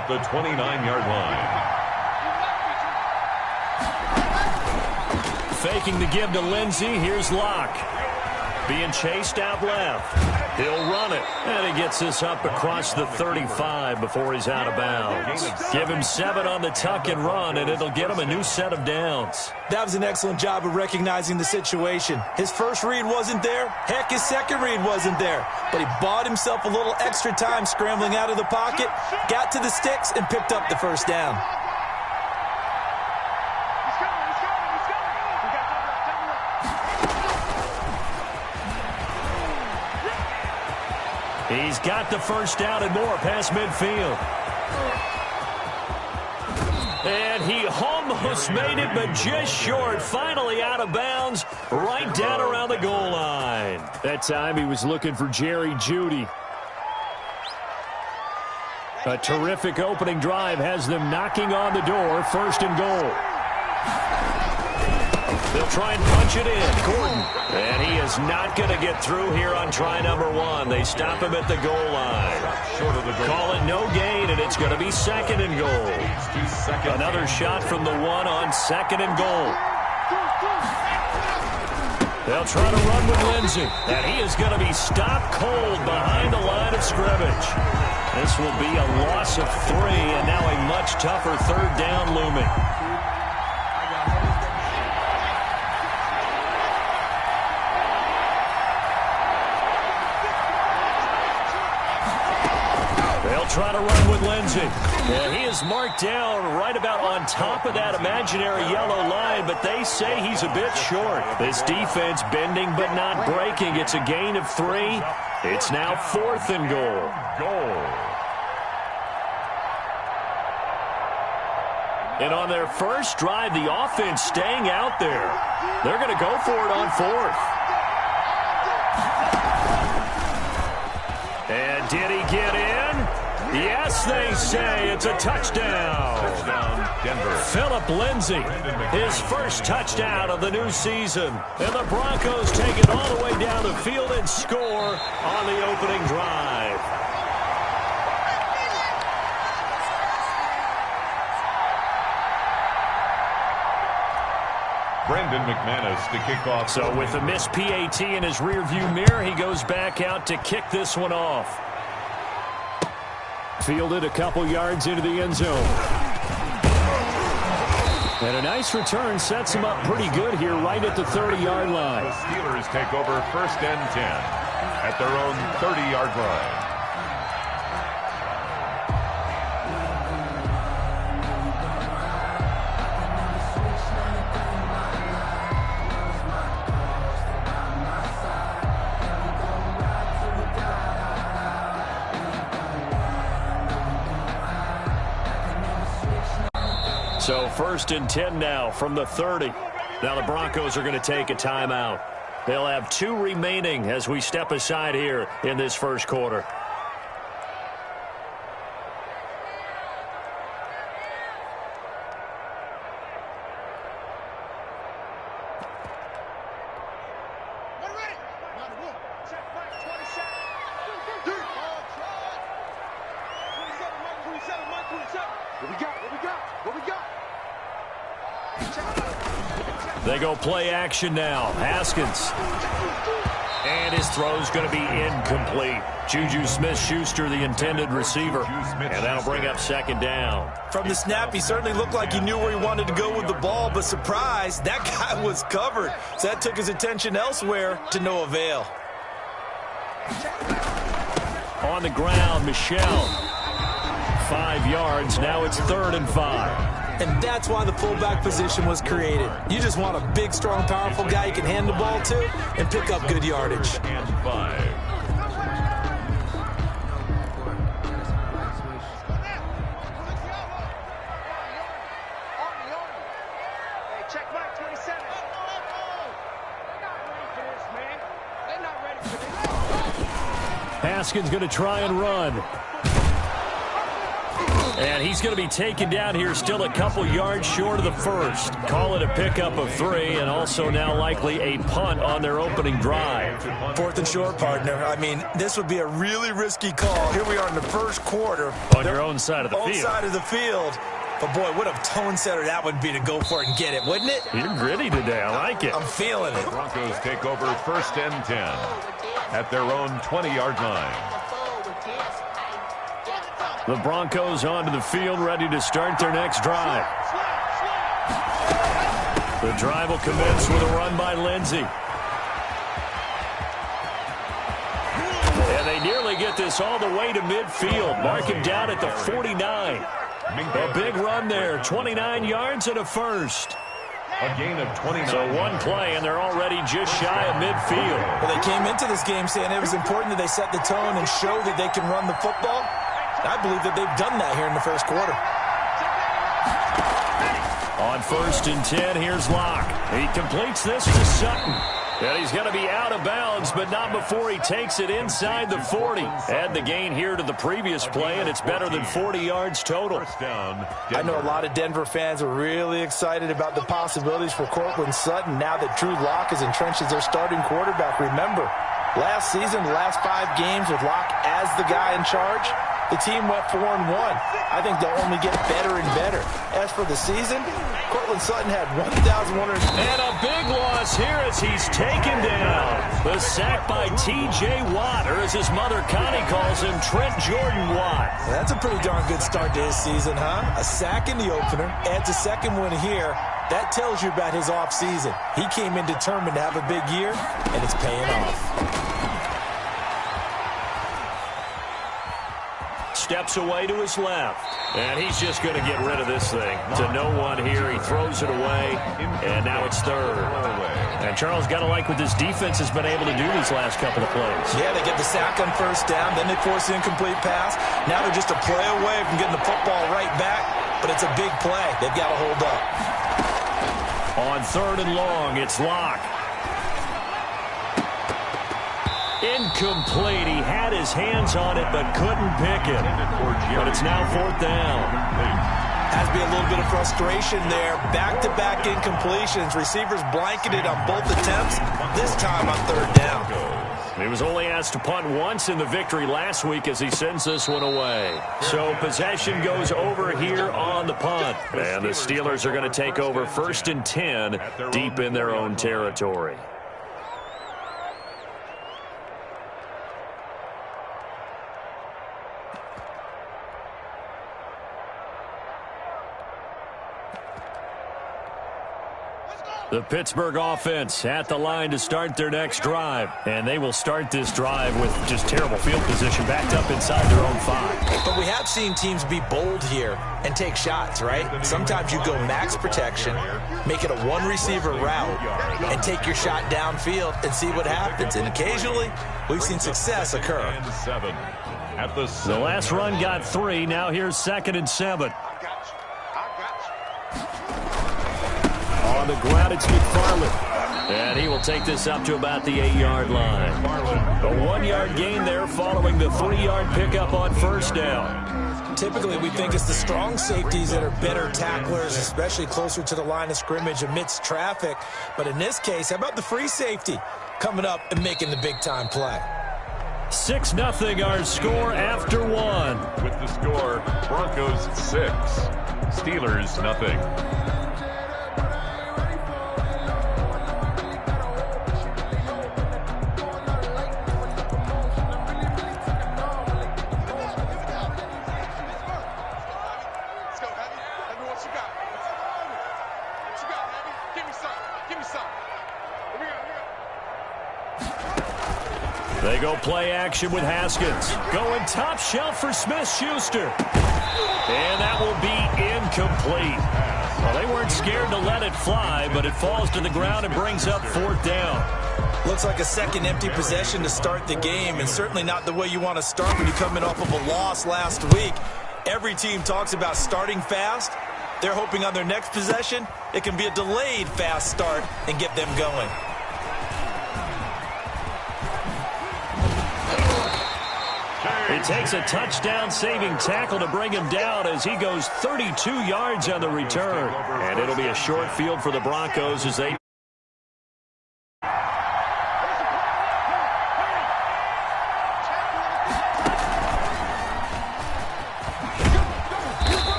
at the 29-yard line. Faking the give to Lindsey. Here's Locke. Being chased out left. He'll run it. And he gets this up across the 35 before he's out of bounds. Give him 7 on the tuck and run, and it'll get him a new set of downs. That was an excellent job of recognizing the situation. His first read wasn't there. Heck, his second read wasn't there. But he bought himself a little extra time scrambling out of the pocket, got to the sticks, and picked up the first down. He's got the first down and more past midfield. And he almost made it, but just short. Finally out of bounds, right down around the goal line. That time he was looking for Jerry Jeudy. A terrific opening drive has them knocking on the door. First and goal. They'll try and punch it in. Gordon. And he is not going to get through here on try number 1. They stop him at the goal line. Call it no gain, and it's going to be second and goal. Another shot from the 1 on second and goal. They'll try to run with Lindsey. And he is going to be stopped cold behind the line of scrimmage. This will be a loss of 3, and now a much tougher third down looming. Try to run with Lindsey. And he is marked down right about on top of that imaginary yellow line, but they say he's a bit short. This defense bending but not breaking. It's a gain of 3. It's now 4th and goal. And on their first drive, the offense staying out there. They're going to go for it on 4th. And did he get in? Yes, they say it's a touchdown. Denver. Philip Lindsey, his first touchdown of the new season. And the Broncos take it all the way down the field and score on the opening drive. Brendan McManus to kick off. So with a missed PAT in his rearview mirror, he goes back out to kick this one off. Fielded a couple yards into the end zone. And a nice return sets him up pretty good here right at the 30-yard line. The Steelers take over 1st and 10 at their own 30-yard line. So 1st and 10 now from the 30. Now the Broncos are going to take a timeout. They'll have 2 remaining as we step aside here in this first quarter. They go play action now. Haskins. And his throw's going to be incomplete. Juju Smith-Schuster, the intended receiver. And that'll bring up second down. From the snap, he certainly looked like he knew where he wanted to go with the ball, but surprise, that guy was covered. So that took his attention elsewhere to no avail. On the ground, Michel. 5 yards. Now it's 3rd and 5. And that's why the fullback position was created. You just want a big, strong, powerful guy you can hand the ball to and pick up good yardage. And 5. Haskins going to try and run. And he's going to be taken down here still a couple yards short of the first. Call it a pickup of 3, and also now likely a punt on their opening drive. 4th and short, partner. I mean, this would be a really risky call. Here we are in the first quarter. On your own side of the field. Own side of the field. But, boy, what a tone setter that would be to go for it and get it, wouldn't it? You're gritty today. I like it. I'm feeling it. Broncos take over 1st and 10 at their own 20-yard line. The Broncos onto the field, ready to start their next drive. The drive will commence with a run by Lindsey. And they nearly get this all the way to midfield. Mark him down at the 49. A big run there, 29 yards and a first. A gain of 29. So one play, and they're already just shy of midfield. Well, they came into this game saying it was important that they set the tone and show that they can run the football. I believe that they've done that here in the first quarter. On 1st and 10, here's Locke. He completes this to Sutton. And he's going to be out of bounds, but not before he takes it inside the 40. Add the gain here to the previous play, and it's better than 40 yards total. I know a lot of Denver fans are really excited about the possibilities for Cortland Sutton now that Drew Lock is entrenched as their starting quarterback. Remember, last season, the last 5 games with Lock as the guy in charge, the team went 4-1. I think they'll only get better and better. As for the season, Cortland Sutton had 1,100. And a big loss here as he's taken down. The sack by T.J. Watt, or as his mother Connie calls him, Trent Jordan Watt. Well, that's a pretty darn good start to his season, huh? A sack in the opener, adds a second one here. That tells you about his offseason. He came in determined to have a big year, and it's paying off. Steps away to his left. And he's just going to get rid of this thing. To no one here. He throws it away. And now it's 3rd. And Charles, got to like what this defense has been able to do these last couple of plays. Yeah, they get the sack on 1st down. Then they force the incomplete pass. Now they're just a play away from getting the football right back. But it's a big play. They've got to hold up. On 3rd and long, it's Locke. Incomplete. He had his hands on it but couldn't pick it. But it's now 4th down. Has to be a little bit of frustration there. Back-to-back incompletions. Receivers blanketed on both attempts. This time on 3rd down. He was only asked to punt once in the victory last week as he sends this one away. So possession goes over here on the punt. And the Steelers are going to take over 1st and 10 deep in their own territory. The Pittsburgh offense at the line to start their next drive. And they will start this drive with just terrible field position backed up inside their own 5. But we have seen teams be bold here and take shots, right? Sometimes you go max protection, make it a one-receiver route, and take your shot downfield and see what happens. And occasionally, we've seen success occur. The last run got 3. Now here's 2nd and 7. On the ground, it's McFarland. And he will take this up to about the 8-yard line. A 1-yard gain there following the 3-yard pickup on 1st down. Typically, we think it's the strong safeties that are better tacklers, especially closer to the line of scrimmage amidst traffic. But in this case, how about the free safety coming up and making the big-time play? 6-0 our score after 1. With the score, Broncos 6, Steelers nothing. They go play action with Haskins. Going top shelf for Smith-Schuster. And that will be incomplete. Well, they weren't scared to let it fly, but it falls to the ground and brings up 4th down. Looks like a second empty possession to start the game, and certainly not the way you want to start when you come in off of a loss last week. Every team talks about starting fast. They're hoping on their next possession, it can be a delayed fast start and get them going. He It takes a touchdown-saving tackle to bring him down as he goes 32 yards on the return. And it'll be a short field for the Broncos as they...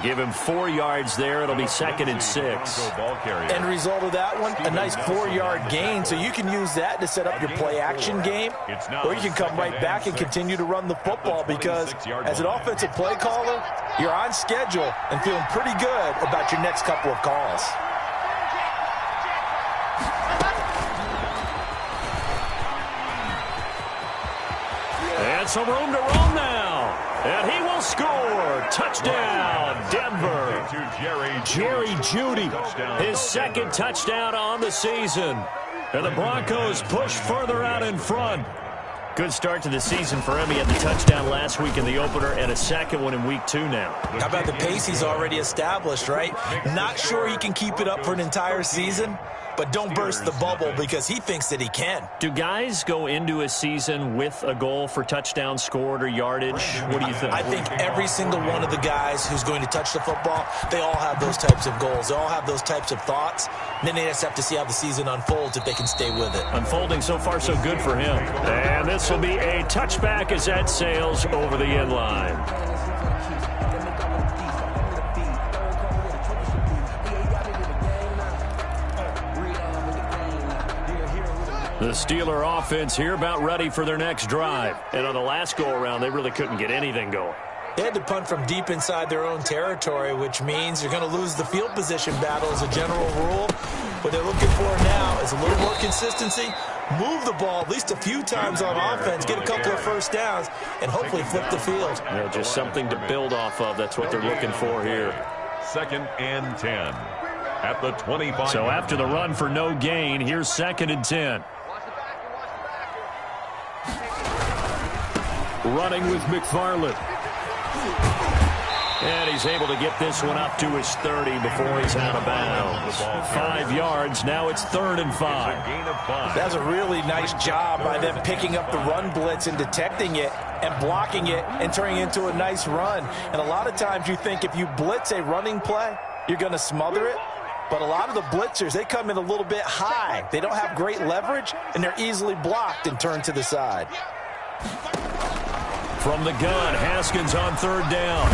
Give him 4 yards there. It'll be 2nd and 6. End result of that one, a nice 4-yard gain. So you can use that to set up your play-action game, or you can come right back and continue to run the football because as an offensive play caller, you're on schedule and feeling pretty good about your next couple of calls. And some room to roam now. And he will score. Touchdown, Denver. Jerry Jeudy, his 2nd touchdown on the season. And the Broncos push further out in front. Good start to the season for him. He had the touchdown last week in the opener and a 2nd one in week 2 now. How about the pace he's already established, right? Not sure he can keep it up for an entire season, but don't burst the bubble because he thinks that he can. Do guys go into a season with a goal for touchdown scored or yardage? What do you think? I think every single one of the guys who's going to touch the football, they all have those types of goals. They all have those types of thoughts. And then they just have to see how the season unfolds if they can stay with it. Unfolding so far so good for him. And this will be a touchback as that sails over the end line. The Steeler offense here about ready for their next drive. And on the last go-around, they really couldn't get anything going. They had to punt from deep inside their own territory, which means you're going to lose the field position battle as a general rule. What they're looking for now is a little more consistency, move the ball at least a few times on offense, get a couple of first downs, and hopefully flip the field. Yeah, just something to build off of. That's what they're looking for here. 2nd and 10 at the 25. So after the run for no gain, here's 2nd and 10. Running with McFarland. And he's able to get this one up to his 30 before he's out of bounds. 5 yards. Now it's 3rd and 5. That's a really nice job by them picking up the run blitz and detecting it and blocking it and turning it into a nice run. And a lot of times you think if you blitz a running play, you're going to smother it. But a lot of the blitzers, they come in a little bit high. They don't have great leverage, and they're easily blocked and turned to the side. From the gun, Haskins on 3rd down.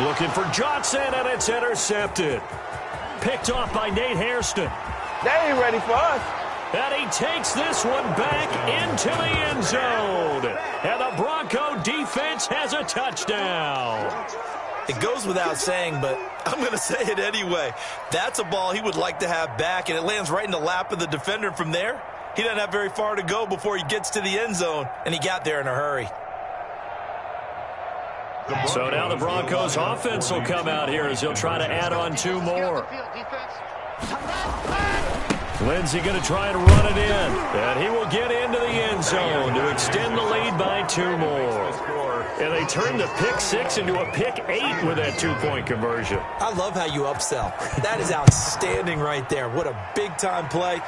Looking for Johnson, and it's intercepted. Picked off by Nate Hairston. They ain't ready for us. And he takes this one back into the end zone. And the Bronco defense has a touchdown. It goes without saying, but I'm going to say it anyway. That's a ball he would like to have back, and it lands right in the lap of the defender from there. He doesn't have very far to go before he gets to the end zone, and he got there in a hurry. So now the Broncos offense will come out here as he'll try to add on 2 more. Lindsey going to try and run it in. And he will get into the end zone to extend the lead by 2 more. And they turn the pick 6 into a pick 8 with that 2-point conversion. I love how you upsell. That is outstanding right there. What a big-time play.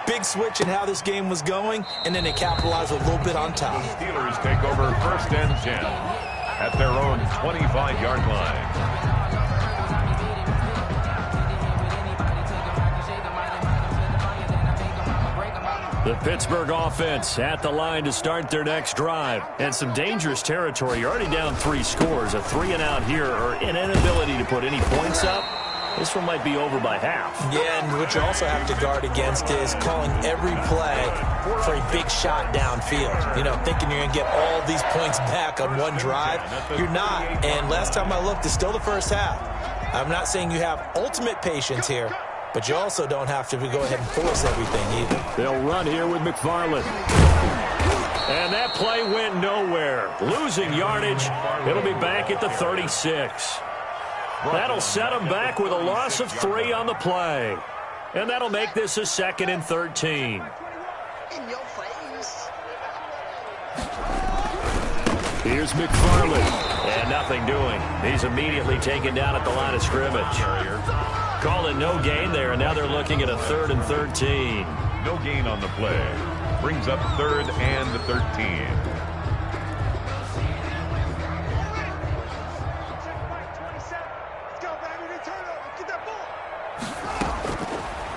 Big switch in how this game was going, and then they capitalized a little bit on top. The Steelers take over 1st and 10 at their own 25-yard line. The Pittsburgh offense at the line to start their next drive. And some dangerous territory. You're already down 3 scores. A 3-and-out here, or an inability to put any points up. This one might be over by half. Yeah, and what you also have to guard against is calling every play for a big shot downfield. You know, thinking you're going to get all these points back on one drive. You're not. And last time I looked, it's still the first half. I'm not saying you have ultimate patience here, but you also don't have to go ahead and force everything either. They'll run here with McFarland. And that play went nowhere. Losing yardage. It'll be back at the 36. That'll set them back with a loss of 3 on the play. And that'll make this a 2nd and 13. Here's McFarland. And nothing doing. He's immediately taken down at the line of scrimmage. Call it no gain there, and now they're looking at a 3rd and 13. No gain on the play. brings up 3rd and 13.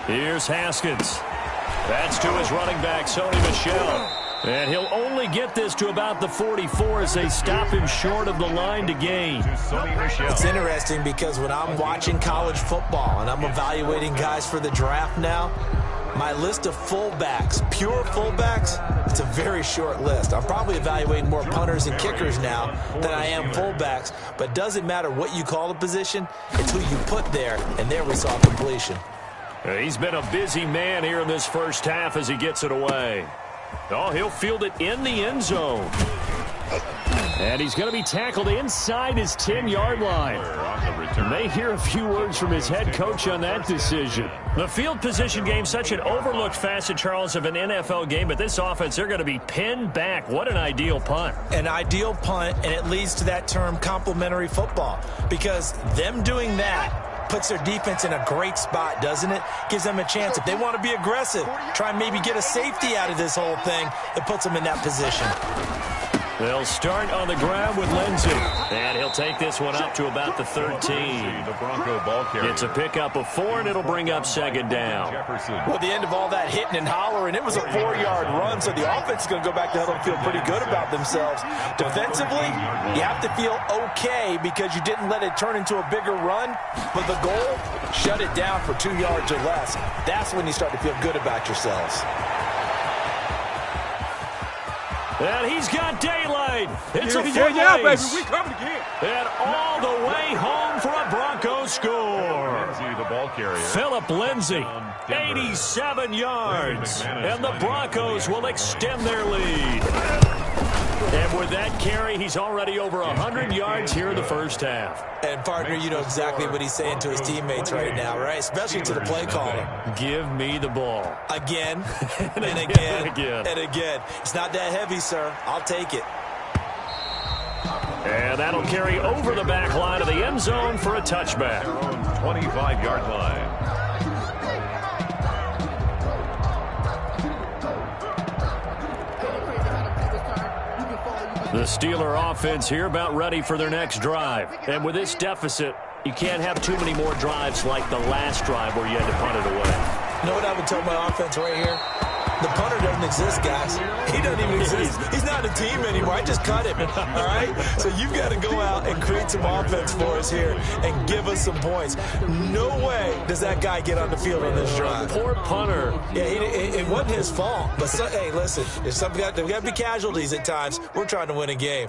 Here's Haskins. That's to his running back, Sony Michel. And he'll only get this to about the 44 as they stop him short of the line to gain. It's interesting because when I'm watching college football and I'm evaluating guys for the draft now, my list of fullbacks, pure fullbacks, it's a very short list. I'm probably evaluating more punters and kickers now than I am fullbacks, but it doesn't matter what you call the position, it's who you put there, and there we saw completion. He's been a busy man here in this first half as he gets it away. Oh, he'll field it in the end zone. And he's going to be tackled inside his 10-yard line. May hear a few words from his head coach on that decision. The field position game, such an overlooked facet, Charles, of an NFL game, but this offense, they're going to be pinned back. What an ideal punt. An ideal punt, and it leads to that term complementary football, because them doing that puts their defense in a great spot, doesn't it? Gives them a chance. If they want to be aggressive, try and maybe get a safety out of this whole thing, it puts them in that position. They'll start on the ground with Lindsey. And he'll take this one up to about the 13. The Bronco ball carrier. It's a pickup of 4, and it'll bring up 2nd down. Well, at the end of all that hitting and hollering, it was a 4-yard run, so the offense is going to go back to huddle and feel pretty good about themselves. Defensively, you have to feel okay because you didn't let it turn into a bigger run, but the goal, shut it down for 2 yards or less. That's when you start to feel good about yourselves. And he's got daylight. It's a yeah, baby, place. we coming again. And all the way home for a Broncos score. Lindsey, the ball carrier. Philip Lindsey, 87 yards. And the Broncos will extend their lead. And with that carry, he's already over 100 yards here in the first half. And, partner, you know exactly what he's saying to his teammates right now, right? Especially to the play caller. Give me the ball. Again, and again, and again. and again. It's not that heavy, sir. I'll take it. And that'll carry over the back line of the end zone for a touchback. 25-yard line. The Steeler offense here about ready for their next drive. And with this deficit, you can't have too many more drives like the last drive where you had to punt it away. You know what I would tell my offense right here? The punter doesn't exist, guys. He doesn't even exist. He's not a team anymore. I just cut him, all right? So you've got to go out and create some offense for us here and give us some points. No way does that guy get on the field on this drive. Poor punter. Yeah, it wasn't his fault. But, hey, listen, there's got to be casualties at times. We're trying to win a game.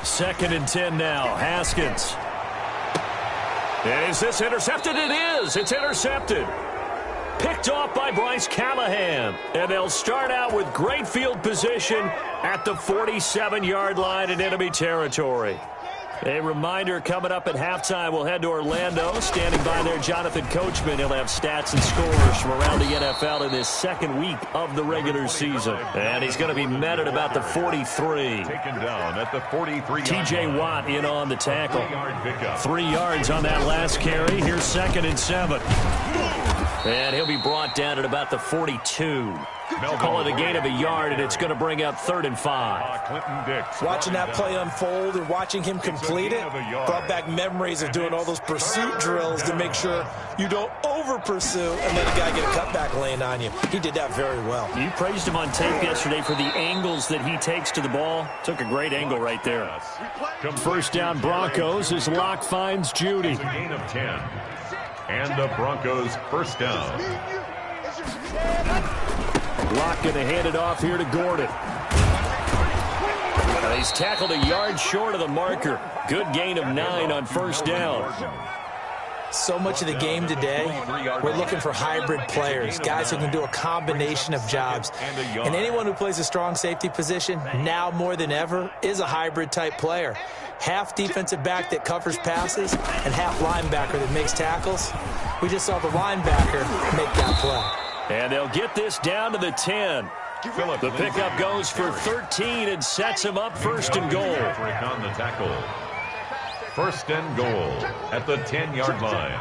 2nd and 10 now. Haskins. And is this intercepted? It is. It's intercepted. Picked off by Bryce Callahan. And they'll start out with great field position at the 47-yard line in enemy territory. A reminder, coming up at halftime, we'll head to Orlando. Standing by there, Jonathan Coachman. He'll have stats and scores from around the NFL in this second week of the regular season. And he's going to be met at about the 43. Taken down at the 43. T.J. Watt in on the tackle. 3 yards on that last carry. Here's 2nd and 7. And he'll be brought down at about the 42. Call it a gain of a yard, and it's going to bring up 3rd and 5. Watching that play unfold and watching him complete it brought back memories of doing all those pursuit drills to make sure you don't over-pursue and let a guy get a cutback lane on you. He did that very well. You praised him on tape yesterday for the angles that he takes to the ball. Took a great angle right there. First down Broncos as Locke finds Judy. A gain of 10. And the Broncos first down. Locke going to hand it off here to Gordon. He's tackled a yard short of the marker. Good gain of 9 on first down. So much of the game today, we're looking for hybrid players, guys who can do a combination of jobs. And anyone who plays a strong safety position, now more than ever, is a hybrid-type player. Half defensive back that covers passes and half linebacker that makes tackles. We just saw the linebacker make that play. And they'll get this down to the 10. The pickup goes for 13 and sets him up 1st and goal. On the tackle. 1st and goal at the 10-yard line.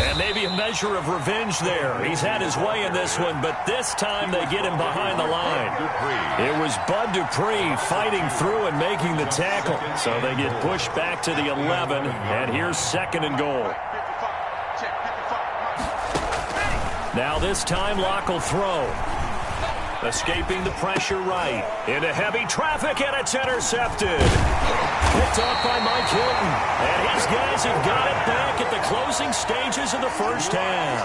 And maybe a measure of revenge there. He's had his way in this one, but this time they get him behind the line. It was Bud Dupree fighting through and making the tackle. So they get pushed back to the 11, and here's 2nd and goal. Now this time Locke will throw. Escaping the pressure right. Into heavy traffic, and it's intercepted. Picked off by Mike Hilton. And his guys have got it back at the closing stages of the first half.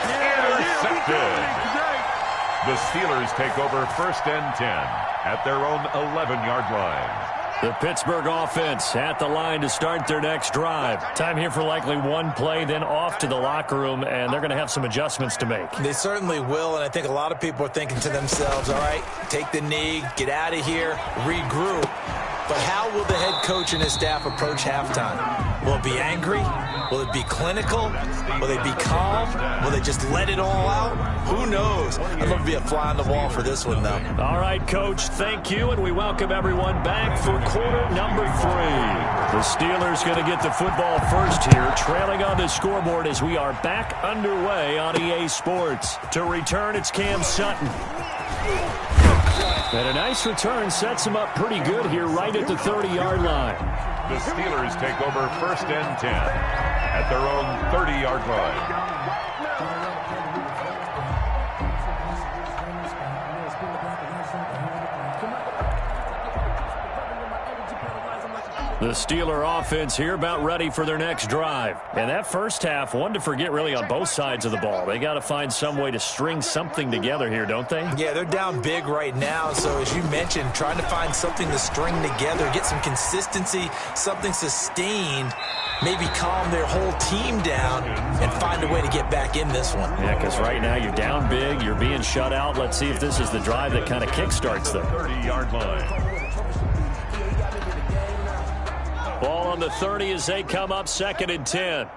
Intercepted. The Steelers take over 1st and 10 at their own 11-yard line. The Pittsburgh offense at the line to start their next drive. Time here for likely one play, then off to the locker room, and they're going to have some adjustments to make. They certainly will, and I think a lot of people are thinking to themselves, all right, take the knee, get out of here, regroup. But how will the head coach and his staff approach halftime? Will it be angry? Will it be clinical? Will they be calm? Will they just let it all out? Who knows? I'd love to be a fly on the wall for this one, though. All right, Coach, thank you, and we welcome everyone back for quarter number 3. The Steelers going to get the football first here, trailing on the scoreboard as we are back underway on EA Sports. To return, it's Cam Sutton. And a nice return sets him up pretty good here right at the 30-yard line. The Steelers take over 1st and 10 at their own 30-yard line. The Steeler offense here about ready for their next drive. And that first half, one to forget really on both sides of the ball. They got to find some way to string something together here, don't they? Yeah, they're down big right now. So as you mentioned, trying to find something to string together, get some consistency, something sustained, maybe calm their whole team down and find a way to get back in this one. Yeah, because right now you're down big, you're being shut out. Let's see if this is the drive that kind of kickstarts them. 30-yard line. Ball on the 30 as they come up 2nd and 10.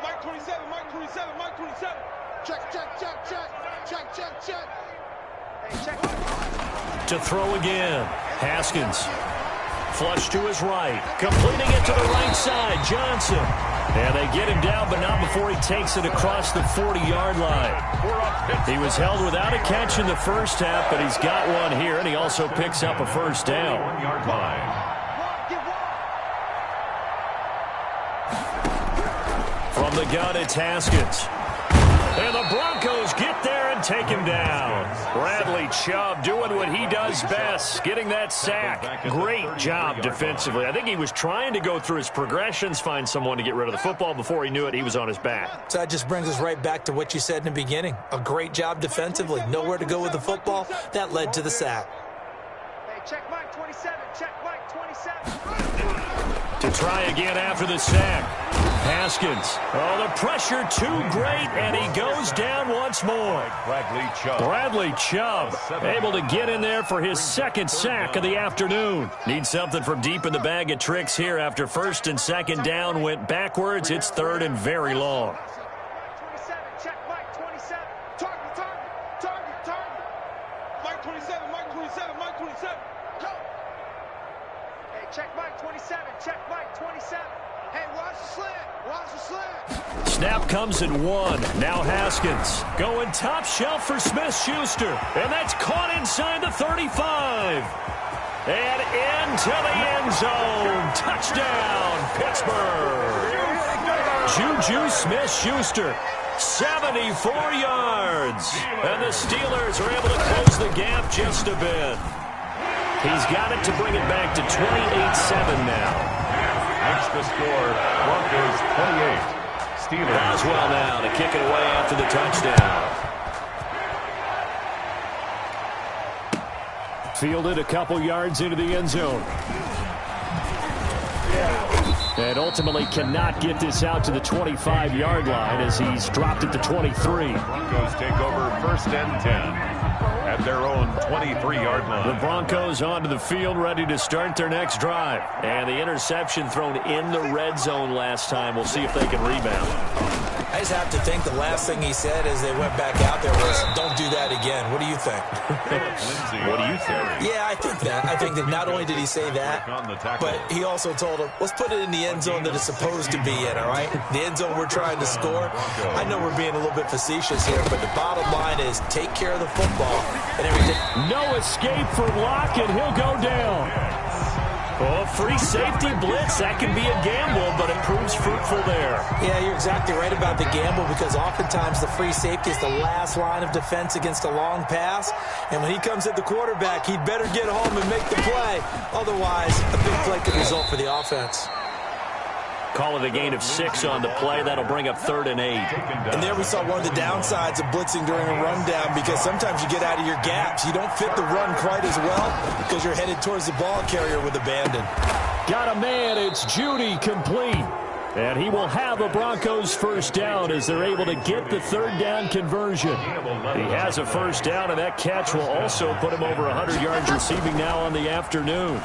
Mike 27, Mike 27, Mike 27. Check, check, check, check, check, check, check. Hey, check. To throw again. Haskins. Flush to his right. Completing it to the right side. Johnson. And they get him down, but not before he takes it across the 40-yard line. He was held without a catch in the first half, but he's got one here, and he also picks up a first down. 1-yard line. From the gun, it's Haskins. And the Broncos get there and take him down. Bradley Chubb doing what he does best, getting that sack. Great job defensively. I think he was trying to go through his progressions, find someone to get rid of the football. Before he knew it, he was on his back. So that just brings us right back to what you said in the beginning. A great job defensively. Nowhere to go with the football. That led to the sack. Hey, check Mike 27, check Mike 27. To try again after the sack. Haskins. Oh, the pressure too great, and he goes down once more. Bradley Chubb able to get in there for his 2nd sack of the afternoon. Needs something from deep in the bag of tricks here after 1st and 2nd down went backwards. It's 3rd and very long. Mike 27, check Mike 27. Target, target, target, target. Mike 27, Mike 27, Mike 27. Go. Hey, check Mike 27, check Mike 27. Hey, watch the slant. Watch the slant. Snap comes at 1. Now Haskins going top shelf for Smith-Schuster. And that's caught inside the 35. And into the end zone. Touchdown, Pittsburgh. Juju Smith-Schuster, 74 yards. And the Steelers are able to close the gap just a bit. He's got it to bring it back to 28-7 now. Makes the score Broncos 28. Steelers. Boswell now to kick it away after the touchdown. Fielded a couple yards into the end zone. And ultimately cannot get this out to the 25-yard line as he's dropped at the 23. Broncos take over 1st and 10 at their own 23-yard line. The Broncos onto the field ready to start their next drive. And the interception thrown in the red zone last time. We'll see if they can rebound. I just have to think the last thing he said as they went back out there was, don't do that again. What do you think? What do you think? Yeah, I think that. I think that not only did he say that, but he also told him, let's put it in the end zone that it's supposed to be in, all right? The end zone we're trying to score. I know we're being a little bit facetious here, but the bottom line is take care of the football and everything. No escape for Locke, and he'll go down. Oh, free safety blitz. That can be a gamble, but it proves fruitful there. Yeah, you're exactly right about the gamble because oftentimes the free safety is the last line of defense against a long pass. And when he comes at the quarterback, he'd better get home and make the play. Otherwise, a big play could result for the offense. Call it a gain of 6 on the play. That'll bring up 3rd and 8. And there we saw one of the downsides of blitzing during a rundown because sometimes you get out of your gaps. You don't fit the run quite as well because you're headed towards the ball carrier with abandon. Got a man. It's Judy complete. And he will have a Broncos first down as they're able to get the 3rd down conversion. He has a first down, and that catch will also put him over 100 yards receiving now on the afternoon.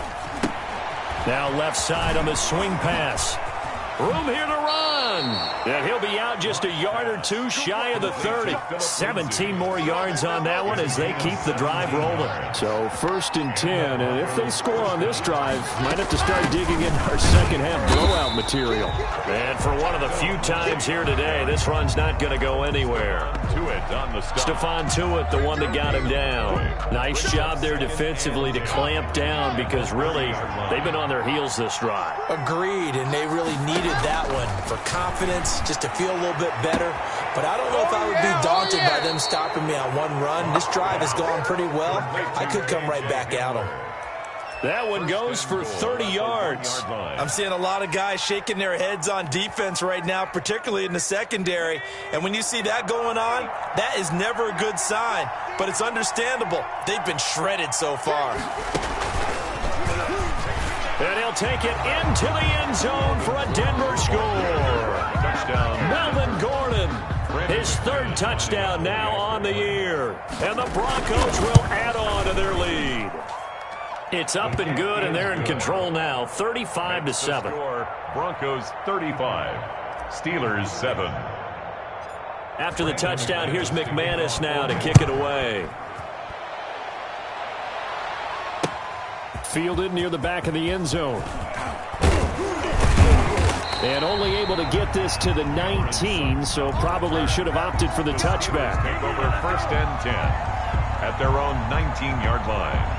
Now left side on the swing pass. Room here to run. And he'll be out just a yard or two shy of the 30. 17 more yards on that one as they keep the drive rolling. So 1st and 10, and if they score on this drive, might have to start digging in our second half blowout material. And for one of the few times here today, this run's not going to go anywhere. Stephon Tuitt, the one that got him down. Nice job there defensively to clamp down because really they've been on their heels this drive. Agreed, and they really needed that one for confidence, just to feel a little bit better. But I don't know if I would be daunted by them stopping me on one run. This drive has gone pretty well. I could come right back at them. That one goes for 30 yards. I'm seeing a lot of guys shaking their heads on defense right now, particularly in the secondary. And when you see that going on, that is never a good sign. But it's understandable. They've been shredded so far. And he'll take it into the end zone for a Denver score. Touchdown. Melvin Gordon, his 3rd touchdown now on the year. And the Broncos will add on to their lead. It's up and good, and they're in control now, 35-7. Broncos 35, Steelers 7. After the touchdown, here's McManus now to kick it away. Fielded near the back of the end zone. And only able to get this to the 19, so probably should have opted for the touchback. Take over 1st and 10 at their own 19-yard line.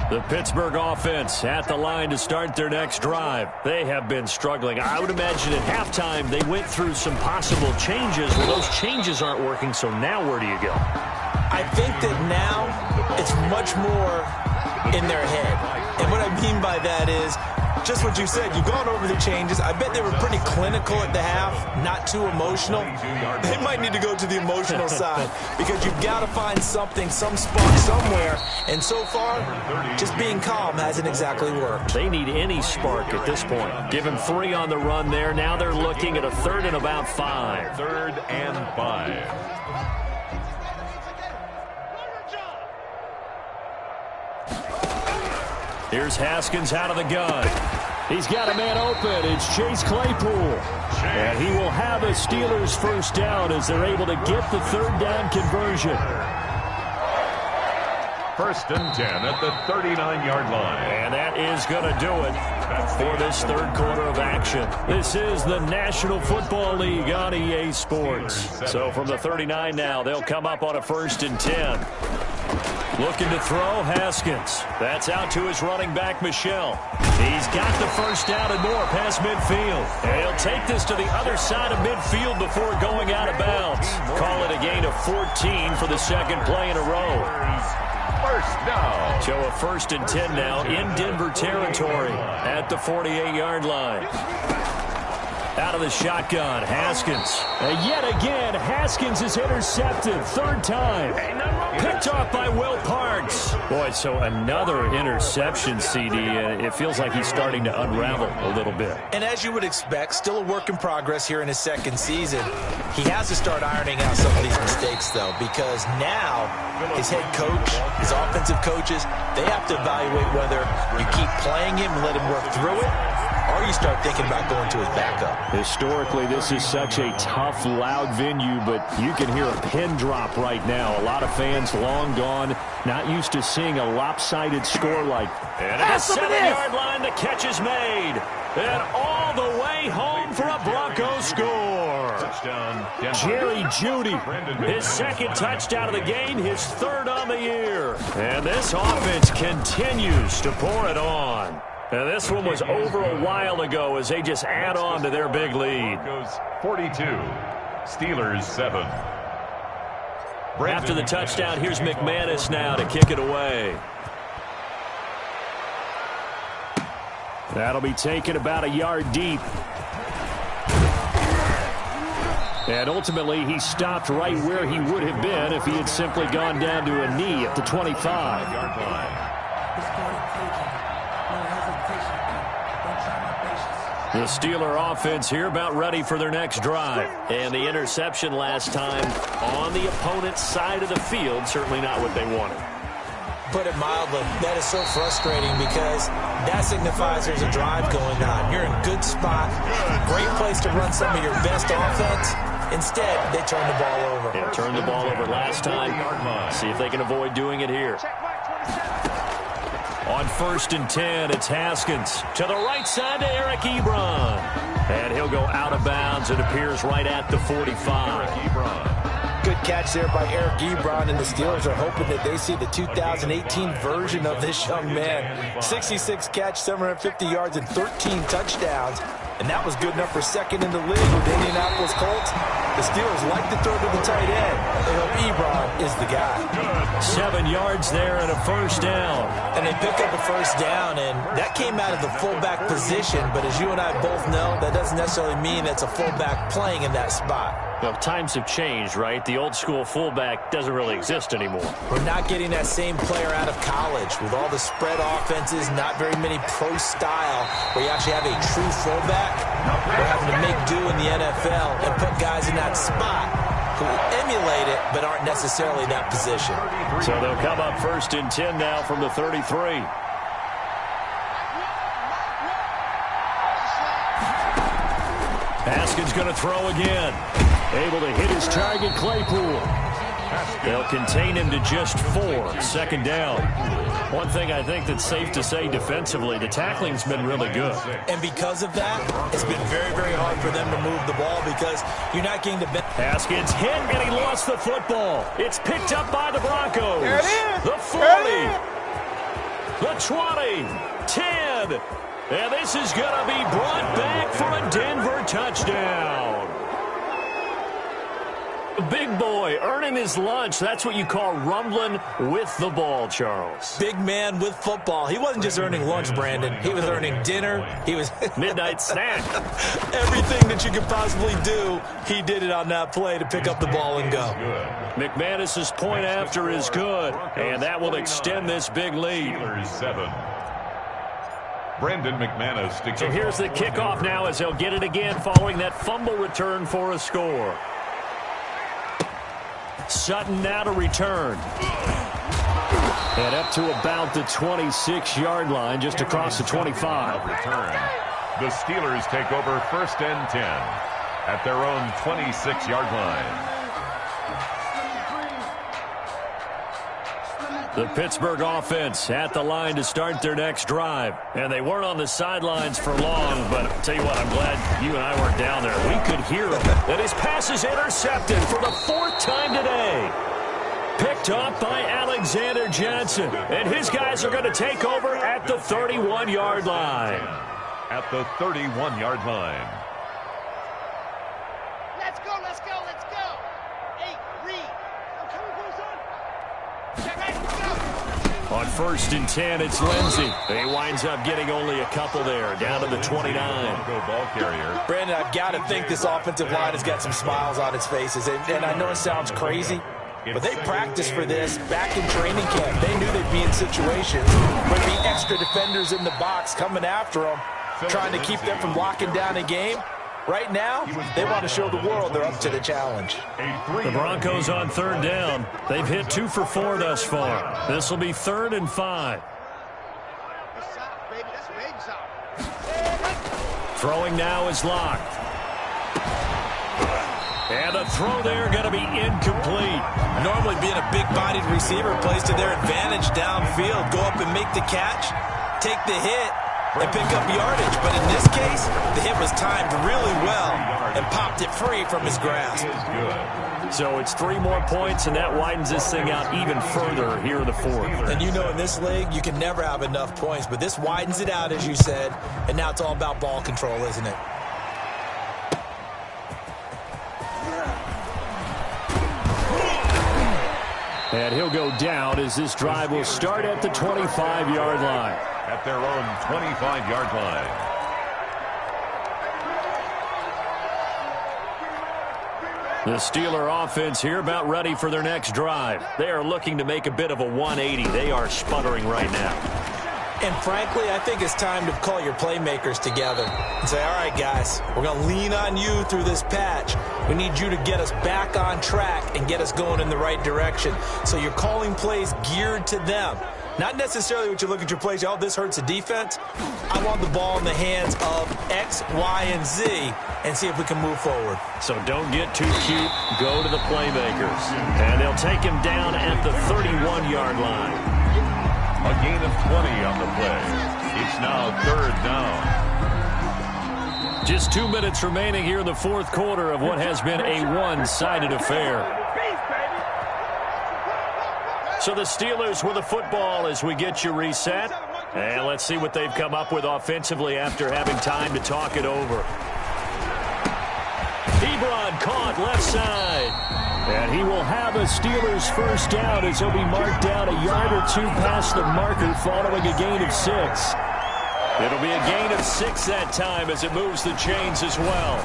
The Pittsburgh offense at the line to start their next drive. They have been struggling. I would imagine at halftime they went through some possible changes. Well, those changes aren't working, so now where do you go? I think that now it's much more in their head. And what I mean by that is just what you said. You've gone over the changes. I bet they were pretty clinical at the half, not too emotional. They might need to go to the emotional side because you've got to find something, some spark somewhere. And so far, just being calm hasn't exactly worked. They need any spark at this point. Give him 3 on the run there. Now they're looking at a 3rd and about 5. 3rd and 5. Here's Haskins out of the gun. He's got a man open. It's Chase Claypool. And he will have a Steelers first down as they're able to get the 3rd down conversion. 1st and 10 at the 39-yard line. And that is going to do it for this 3rd quarter of action. This is the National Football League on EA Sports. So from the 39 now, they'll come up on a 1st and 10. Looking to throw, Haskins. That's out to his running back, Michel. He's got the first down and more past midfield. And he'll take this to the other side of midfield before going out of bounds. Call it a gain of 14 for the 2nd play in a row. First down. So a 1st and 10 now in Denver territory at the 48-yard line. Out of the shotgun, Haskins. And yet again, Haskins is intercepted. 3rd time. Picked off by Will Parks. Boy, so another interception, CD. It feels like he's starting to unravel a little bit. And as you would expect, still a work in progress here in his 2nd season. He has to start ironing out some of these mistakes, though, because now his head coach, his offensive coaches, they have to evaluate whether you keep playing him and let him work through it, or you start thinking about going to his backup. Historically, this is such a tough, loud venue, but you can hear a pin drop right now. A lot of fans long gone, not used to seeing a lopsided score like. And at the 7-yard line, the catch is made. And all the way home for a Broncos score. Touchdown, Jerry Jeudy, his second touchdown of the game, his third on the year. And this offense continues to pour it on. And this one was over a while ago as they just add on to their big lead. Broncos 42, Steelers 7. After the touchdown, here's McManus now to kick it away. That'll be taken about a yard deep. And ultimately, he stopped right where he would have been if he had simply gone down to a knee at the 25-yard line. The Steeler offense here about ready for their next drive. And the interception last time on the opponent's side of the field, certainly not what they wanted. Put it mildly, that is so frustrating because that signifies there's a drive going on. You're in a good spot, great place to run some of your best offense. Instead, they turn the ball over. Yeah, turned the ball over last time. See if they can avoid doing it here. On 1st and 10, it's Haskins. To the right side to Eric Ebron. And he'll go out of bounds. It appears right at the 45. Good catch there by Eric Ebron, and the Steelers are hoping that they see the 2018 version of this young man. 66 catch, 750 yards, and 13 touchdowns. And that was good enough for second in the league with the Indianapolis Colts. The Steelers like to throw to the tight end. They hope Ebron is the guy. 7 yards there and a first down. And they pick up a first down, and that came out of the fullback position. But as you and I both know, that doesn't necessarily mean that's a fullback playing in that spot. Well, times have changed, right? The old school fullback doesn't really exist anymore. We're not getting that same player out of college. With all the spread offenses, not very many pro style, where you actually have a true fullback. We're having to make do in the NFL and put guys in that spot who emulate it but aren't necessarily in that position. So they'll come up 1st and 10 now from the 33. Haskins going to throw again. Able to hit his target, Claypool. They'll contain him to just 4. 2nd down. One thing I think that's safe to say defensively, the tackling's been really good. And because of that, it's been very, very hard for them to move the ball because you're not getting the best. Haskins hit, and he lost the football. It's picked up by the Broncos. There it is. The 40. The 20. 10. And this is going to be brought back for a Denver touchdown. Big boy earning his lunch. That's what you call rumbling with the ball, Charles. Big man with football. He wasn't just earning lunch, Brandon. He was earning dinner. He was midnight snack. Everything that you could possibly do, he did it on that play to pick up the ball and go. McManus's point after is good, and that will extend this big lead. Steelers 7. Brandon McManus. So here's the kickoff now as they'll get it again following that fumble return for a score. Sutton now to return. And up to about the 26-yard line, just across the 25. Return. The Steelers take over 1st and 10 at their own 26-yard line. The Pittsburgh offense at the line to start their next drive. And they weren't on the sidelines for long, but I'll tell you what, I'm glad you and I weren't down there. We could hear him. And his pass is intercepted for the 4th time today. Picked up by Alexander Johnson. And his guys are going to take over at the 31-yard line. At the 31-yard line. Let's go, let's go, let's go. Hey, Reed. I'm coming for you, son. Check right, let's go. On 1st and 10, it's Lindsey. He winds up getting only a couple there, down to the 29. Go ball carrier. Brandon, I've got to think this offensive line has got some smiles on its faces. And I know it sounds crazy, but they practiced for this back in training camp. They knew they'd be in situations where there'd be extra defenders in the box coming after them, trying to keep them from locking down a game. Right now, they want to show the world they're up to the challenge. The Broncos on 3rd down. They've hit 2 for 4 thus far. This will be 3rd and 5. That's baby, that's baby style. Throwing now is locked. And the throw there going to be incomplete. Normally being a big-bodied receiver plays to their advantage downfield. Go up and make the catch, take the hit, and pick up yardage. But in this case, the hit was timed really well and popped it free from his grasp. So it's 3 more points, and that widens this thing out even further here in the fourth. And you know in this league, you can never have enough points, but this widens it out, as you said, and now it's all about ball control, isn't it? And he'll go down as this drive will start at the 25-yard line. At their own 25-yard line. The Steeler offense here about ready for their next drive. They are looking to make a bit of a 180. They are sputtering right now. And frankly, I think it's time to call your playmakers together and say, all right, guys, we're going to lean on you through this patch. We need you to get us back on track and get us going in the right direction. So you're calling plays geared to them. Not necessarily what you look at your plays, oh, this hurts the defense. I want the ball in the hands of X, Y, and Z and see if we can move forward. So don't get too cute. Go to the playmakers. And they'll take him down at the 31-yard line. A gain of 20 on the play. It's now 3rd down. Just 2 minutes remaining here in the fourth quarter of what has been a one-sided affair. So the Steelers with the football as we get you reset. And let's see what they've come up with offensively after having time to talk it over. Ebron caught left side. And he will have a Steelers first down as he'll be marked down a yard or 2 past the marker following a gain of 6. It'll be a gain of 6 that time as it moves the chains as well.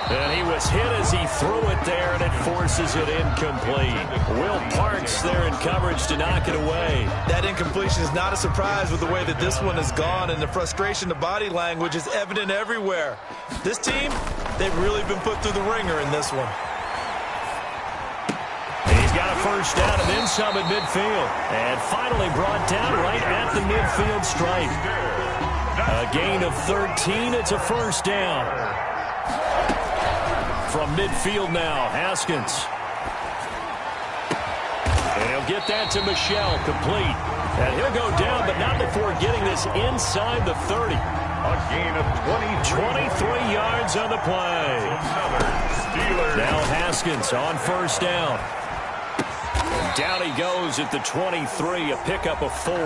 And he was hit as he threw it there, and it forces it incomplete. Will Parks there in coverage to knock it away. That incompletion is not a surprise with the way that this one has gone, and the frustration, the body language is evident everywhere. This team, they've really been put through the ringer in this one. He's got a first down and then some at midfield. And finally brought down right at the midfield stripe. A gain of 13. It's a first down. From midfield now, Haskins. And he'll get that to Michelle, complete. And he'll go down, but not before getting this inside the 30. A gain of 23 yards on the play. Now Haskins on first down. Down he goes at the 23, a pickup of 4.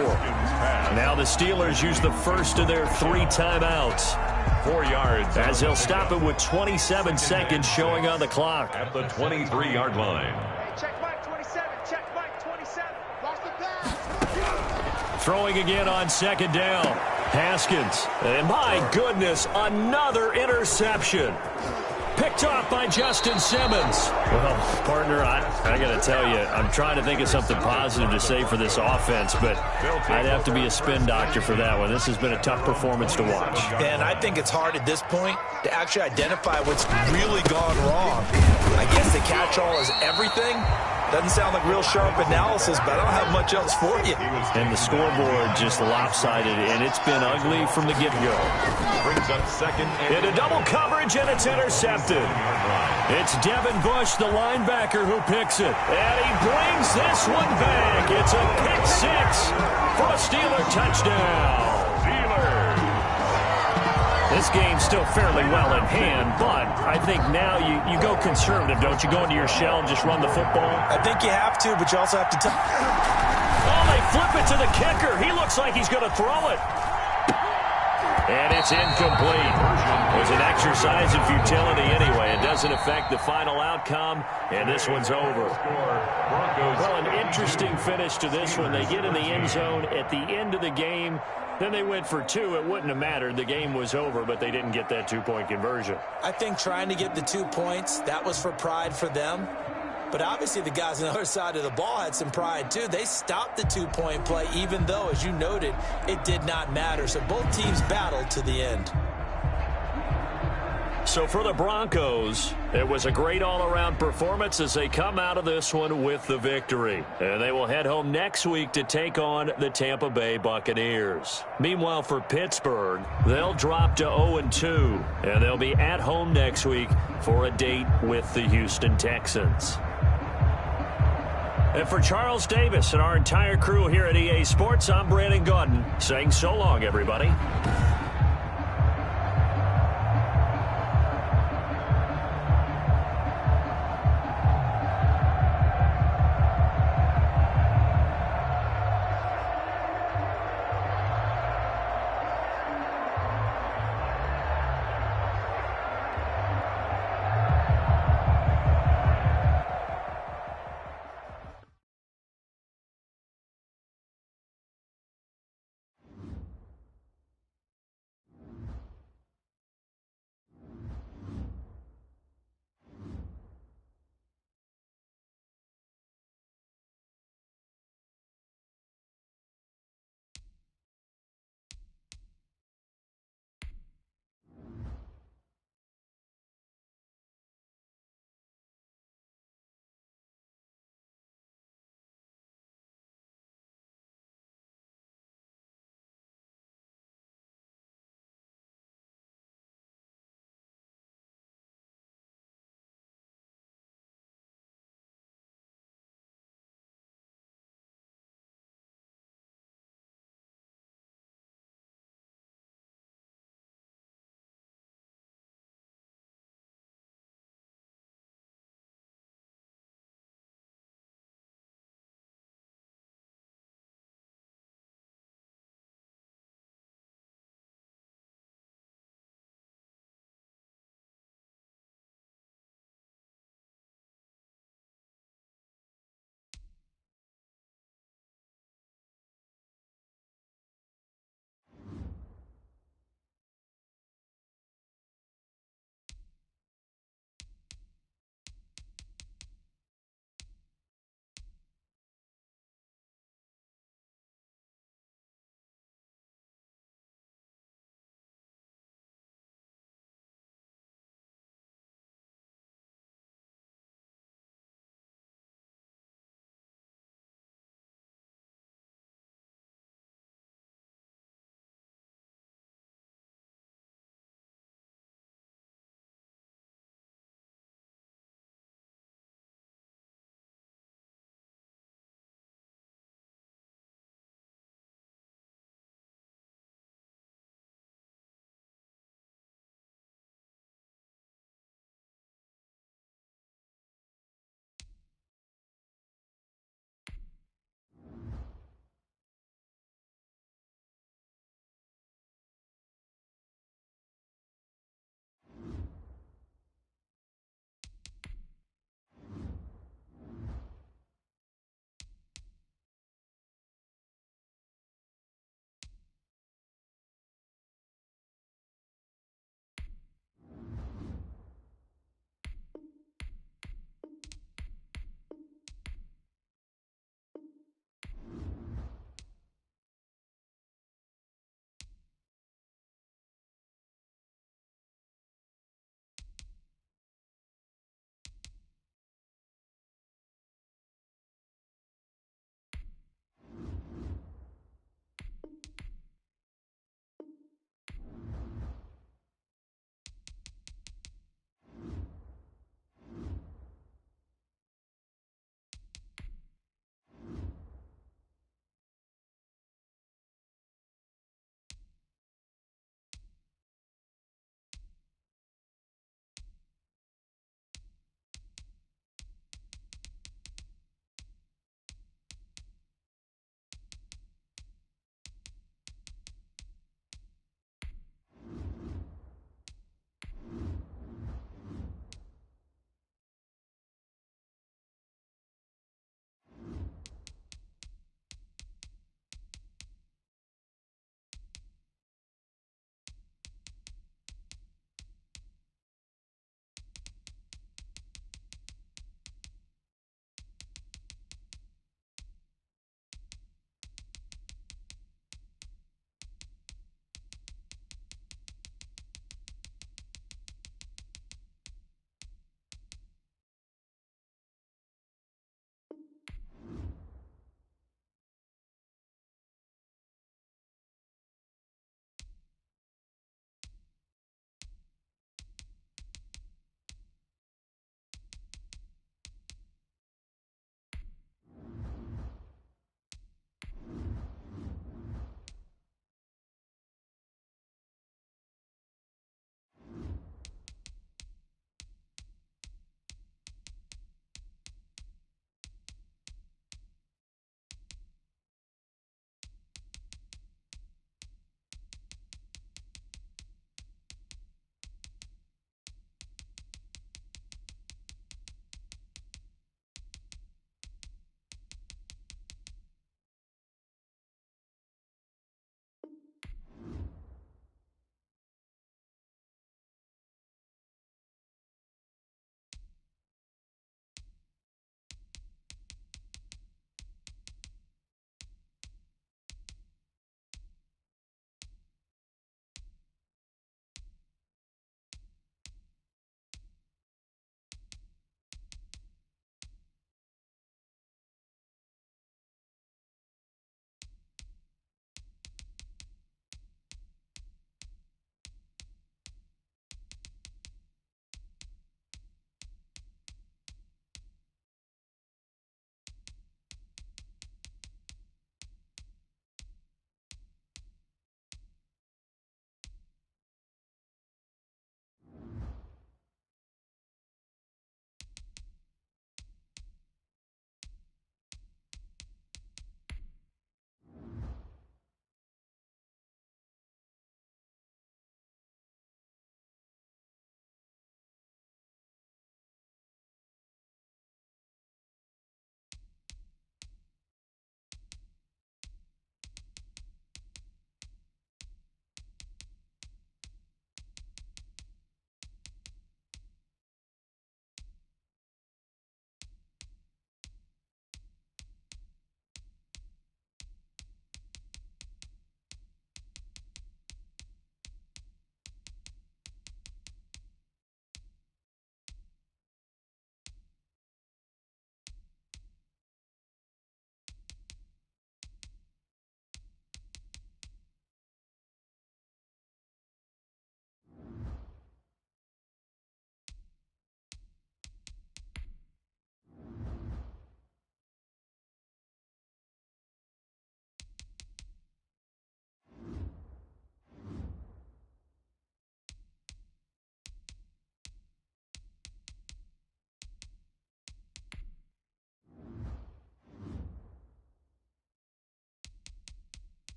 Now the Steelers use the first of their 3 timeouts. 4 yards. As they'll stop it with 27 seconds showing on the clock. At the 23-yard line. Check Mike 27. Check Mike 27. Watch the pass. Throwing again on second down. Haskins. And my goodness, another interception. Picked off by Justin Simmons. Well, partner, I got to tell you, I'm trying to think of something positive to say for this offense, but I'd have to be a spin doctor for that one. This has been a tough performance to watch. And I think it's hard at this point to actually identify what's really gone wrong. I guess the catch-all is everything. Doesn't sound like real sharp analysis, but I don't have much else for you. And the scoreboard just lopsided, and it's been ugly from the get-go. Brings up second. Into double coverage, and it's intercepted. It's Devin Bush, the linebacker, who picks it. And he brings this one back. It's a pick 6 for a Steeler touchdown. This game's still fairly well in hand, but I think now you go conservative, don't you? Go into your shell and just run the football? I think you have to, but you also have to... Oh, they flip it to the kicker. He looks like he's going to throw it. And it's incomplete. It was an exercise in futility anyway. It doesn't affect the final outcome, and this one's over. Well, an interesting finish to this one. They get in the end zone at the end of the game. Then they went for 2. It wouldn't have mattered. The game was over, but they didn't get that 2-point conversion. I think trying to get the 2 points, that was for pride for them. But obviously the guys on the other side of the ball had some pride too. They stopped the 2-point play, even though, as you noted, it did not matter. So both teams battled to the end. So for the Broncos, it was a great all-around performance as they come out of this one with the victory. And they will head home next week to take on the Tampa Bay Buccaneers. Meanwhile, for Pittsburgh, they'll drop to 0-2, and they'll be at home next week for a date with the Houston Texans. And for Charles Davis and our entire crew here at EA Sports, I'm Brandon Gaudin saying so long, everybody.